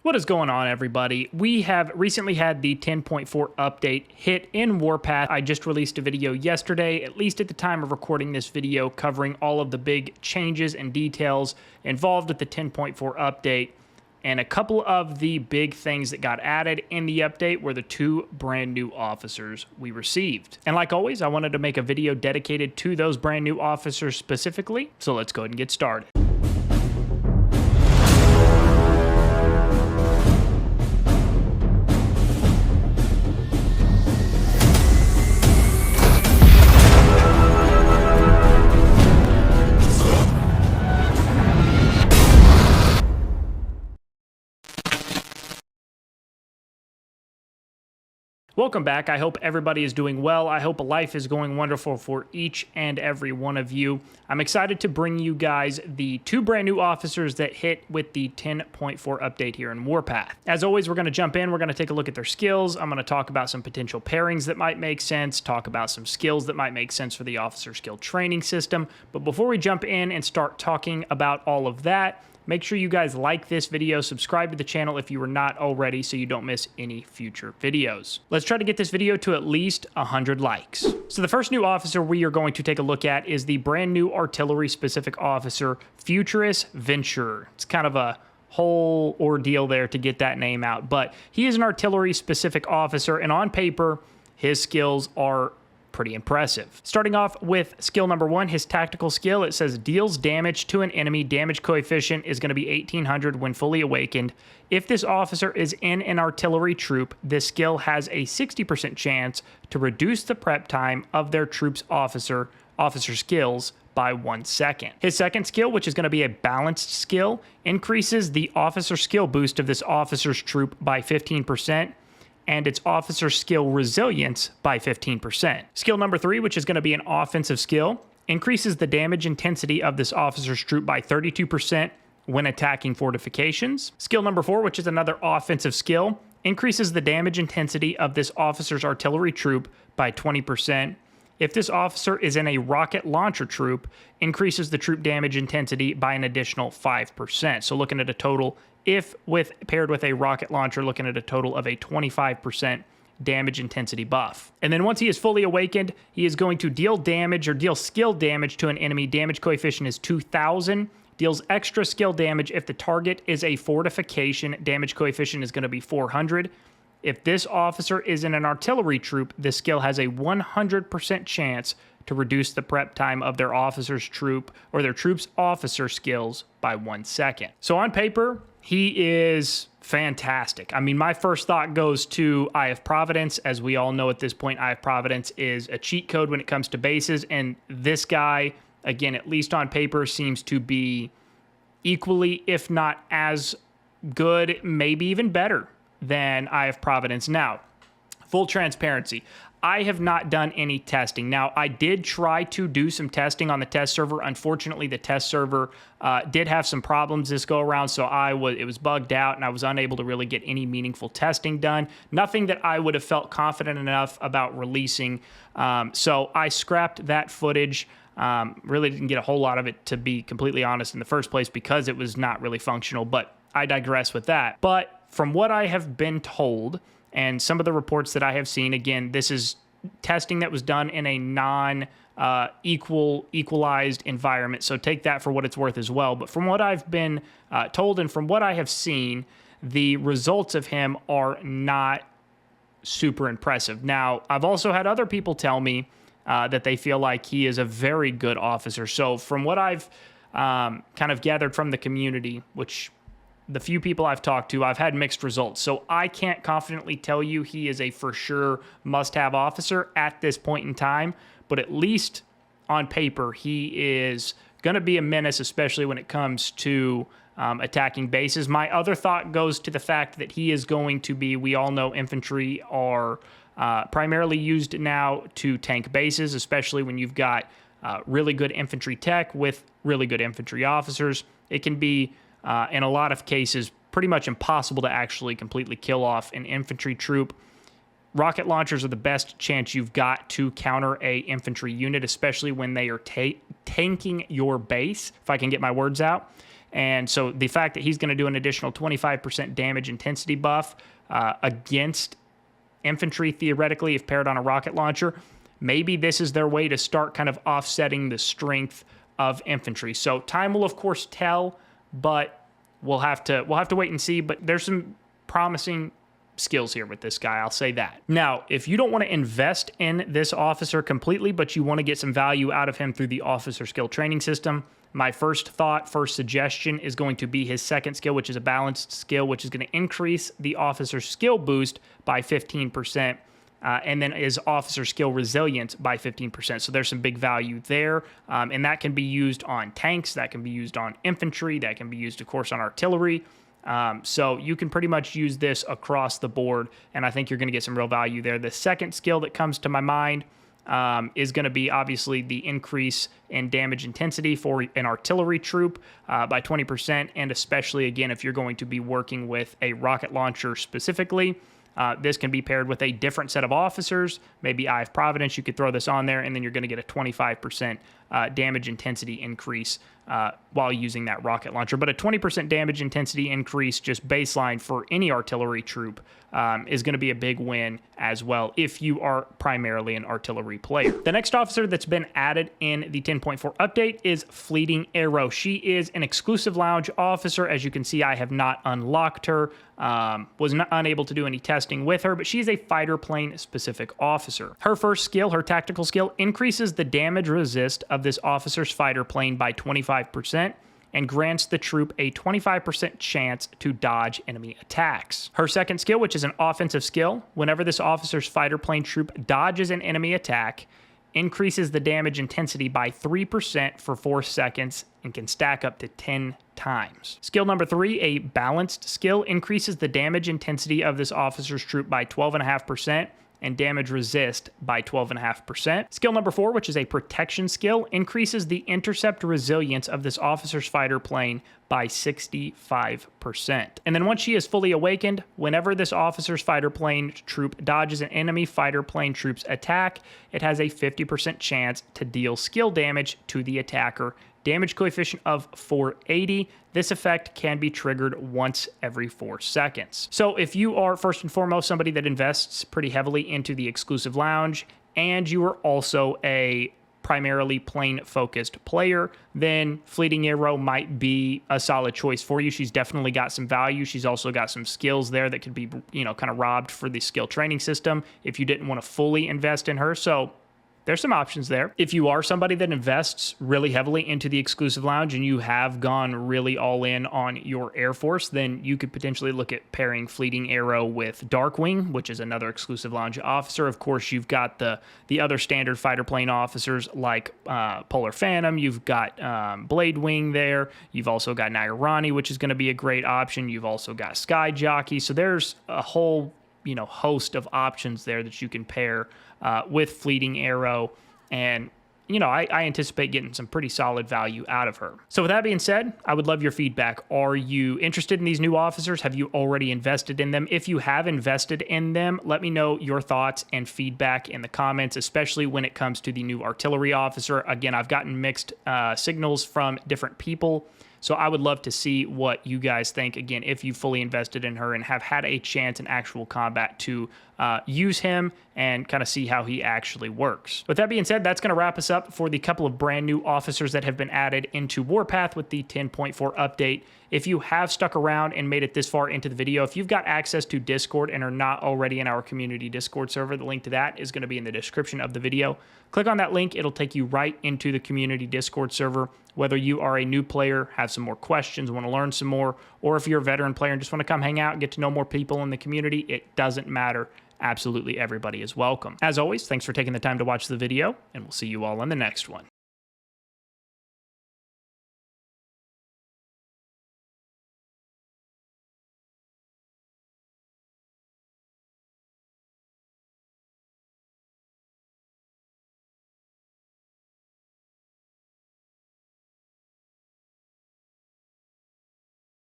What is going on, everybody? We have recently had the 10.4 update hit in Warpath. I just released a video yesterday, at least at the time of recording this video, covering all of the big changes and details involved with the 10.4 update. And a couple of the big things that got added in the update were the two brand new officers we received. And like always, I wanted to make a video dedicated to those brand new officers specifically. So let's go ahead and get started. Welcome back. I hope everybody is doing well. I hope life is going wonderful for each and every one of you. I'm excited to bring you guys the two brand new officers that hit with the 10.4 update here in Warpath. As always, we're going to jump in. We're going to take a look at their skills. I'm going to talk about some potential pairings that might make sense, talk about some skills that might make sense for the officer skill training system. But before we jump in and start talking about all of that, make sure you guys like this video, subscribe to the channel if you are not already so you don't miss any future videos. Let's try to get this video to at least 100 likes. So the first new officer we are going to take a look at is the brand new artillery specific officer, Futurus Venturer. It's kind of a whole ordeal there to get that name out, but he is an artillery specific officer, and on paper, his skills are pretty impressive. Starting off with skill number one, his tactical skill, it says deals damage to an enemy. Damage coefficient is going to be 1800 when fully awakened. If this officer is in an artillery troop, this skill has a 60% chance to reduce the prep time of their troop's officer skills by 1 second. His second skill, which is going to be a balanced skill, increases the officer skill boost of this officer's troop by 15%. And its officer skill resilience by 15%. Skill number three, which is going to be an offensive skill, increases the damage intensity of this officer's troop by 32% when attacking fortifications. Skill number four, which is another offensive skill, increases the damage intensity of this officer's artillery troop by 20%. If this officer is in a rocket launcher troop, increases the troop damage intensity by an additional 5%. So looking at a total, if paired with a rocket launcher, looking at a total of a 25% damage intensity buff. And then once he is fully awakened, he is going to deal damage or deal skill damage to an enemy. Damage coefficient is 2000. Deals extra skill damage if the target is a fortification. Damage coefficient is going to be 400. If this officer is in an artillery troop, this skill has a 100% chance to reduce the prep time of their officer's troop or their troop's officer skills by 1 second. So on paper, he is fantastic. I mean, my first thought goes to Eye of Providence. As we all know at this point, Eye of Providence is a cheat code when it comes to bases, and this guy, again, at least on paper, seems to be equally, if not as good, maybe even better than Eye of Providence. Now, full transparency, I have not done any testing. Now, I did try to do some testing on the test server. Unfortunately, the test server did have some problems this go around, so it was bugged out, and I was unable to really get any meaningful testing done. Nothing that I would have felt confident enough about releasing. So I scrapped that footage. Really didn't get a whole lot of it, to be completely honest, in the first place because it was not really functional, but I digress with that. But from what I have been told, and some of the reports that I have seen, again, this is testing that was done in a equalized environment, so take that for what it's worth as well. But from what I've been told and from what I have seen, the results of him are not super impressive. Now, I've also had other people tell me that they feel like he is a very good officer. So from what I've kind of gathered from the community, which the few people I've talked to, I've had mixed results. So I can't confidently tell you he is a for sure must-have officer at this point in time, but at least on paper, he is going to be a menace, especially when it comes to attacking bases. My other thought goes to the fact that he is going to be, we all know infantry are primarily used now to tank bases, especially when you've got really good infantry tech with really good infantry officers. It can be in a lot of cases, pretty much impossible to actually completely kill off an infantry troop. Rocket launchers are the best chance you've got to counter a infantry unit, especially when they are tanking your base, if I can get my words out. And so the fact that he's going to do an additional 25% damage intensity buff against infantry, theoretically, if paired on a rocket launcher, maybe this is their way to start kind of offsetting the strength of infantry. So time will, of course, tell, but we'll have to wait and see. But there's some promising skills here with this guy, I'll say that. Now, if you don't want to invest in this officer completely, but you want to get some value out of him through the officer skill training system, my first suggestion is going to be his second skill, which is a balanced skill, which is going to increase the officer skill boost by 15%, and then his officer skill resilience by 15%. So there's some big value there, and that can be used on tanks, that can be used on infantry, that can be used, of course, on artillery. So you can pretty much use this across the board, and I think you're going to get some real value there. The second skill that comes to my mind is going to be obviously the increase in damage intensity for an artillery troop by 20%, and especially, again, if you're going to be working with a rocket launcher specifically. This can be paired with a different set of officers, maybe Eye of Providence. You could throw this on there, and then you're going to get a 25% damage intensity increase while using that rocket launcher. But a 20% damage intensity increase just baseline for any artillery troop is going to be a big win as well if you are primarily an artillery player. The next officer that's been added in the 10.4 update is Fleeting Arrow. She is an exclusive lounge officer. As you can see, I have not unlocked her. Was unable to do any testing with her, but she's a fighter plane specific officer. Her first skill, her tactical skill, increases the damage resist of this officer's fighter plane by 25% and grants the troop a 25% chance to dodge enemy attacks. Her second skill, which is an offensive skill, whenever this officer's fighter plane troop dodges an enemy attack, increases the damage intensity by 3% for 4 seconds and can stack up to 10 times. Skill number 3, a balanced skill, increases the damage intensity of this officer's troop by 12.5% and damage resist by 12.5%. Skill number 4, which is a protection skill, increases the intercept resilience of this officer's fighter plane by 65%. And then once she is fully awakened, whenever this officer's fighter plane troop dodges an enemy fighter plane troop's attack, it has a 50% chance to deal skill damage to the attacker. Damage coefficient of 480. This effect can be triggered once every 4 seconds. So if you are first and foremost somebody that invests pretty heavily into the exclusive lounge, and you are also a primarily plane-focused player, then Fleeting Arrow might be a solid choice for you. She's definitely got some value. She's also got some skills there that could be, kind of robbed for the skill training system if you didn't want to fully invest in her. So there's some options there. If you are somebody that invests really heavily into the exclusive lounge and you have gone really all in on your Air Force, then you could potentially look at pairing Fleeting Arrow with Darkwing, which is another exclusive lounge officer. Of course, you've got the other standard fighter plane officers like Polar Phantom. You've got Blade Wing there. You've also got Nagarani, which is going to be a great option. You've also got Sky Jockey. So there's a whole host of options there that you can pair with Fleeting Arrow, and I anticipate getting some pretty solid value out of her. So with that being said, I would love your feedback. Are you interested in these new officers? Have you already invested in them? If you have invested in them, let me know your thoughts and feedback in the comments, especially when it comes to the new artillery officer. Again, I've gotten mixed signals from different people, so I would love to see what you guys think, again, if you fully invested in her and have had a chance in actual combat to use him and kind of see how he actually works. With that being said, that's going to wrap us up for the couple of brand new officers that have been added into Warpath with the 10.4 update. If you have stuck around and made it this far into the video, if you've got access to Discord and are not already in our community Discord server, the link to that is going to be in the description of the video. Click on that link. It'll take you right into the community Discord server. Whether you are a new player, have some more questions, want to learn some more, or if you're a veteran player and just want to come hang out and get to know more people in the community, it doesn't matter. Absolutely everybody is welcome. As always, thanks for taking the time to watch the video, and we'll see you all in the next one.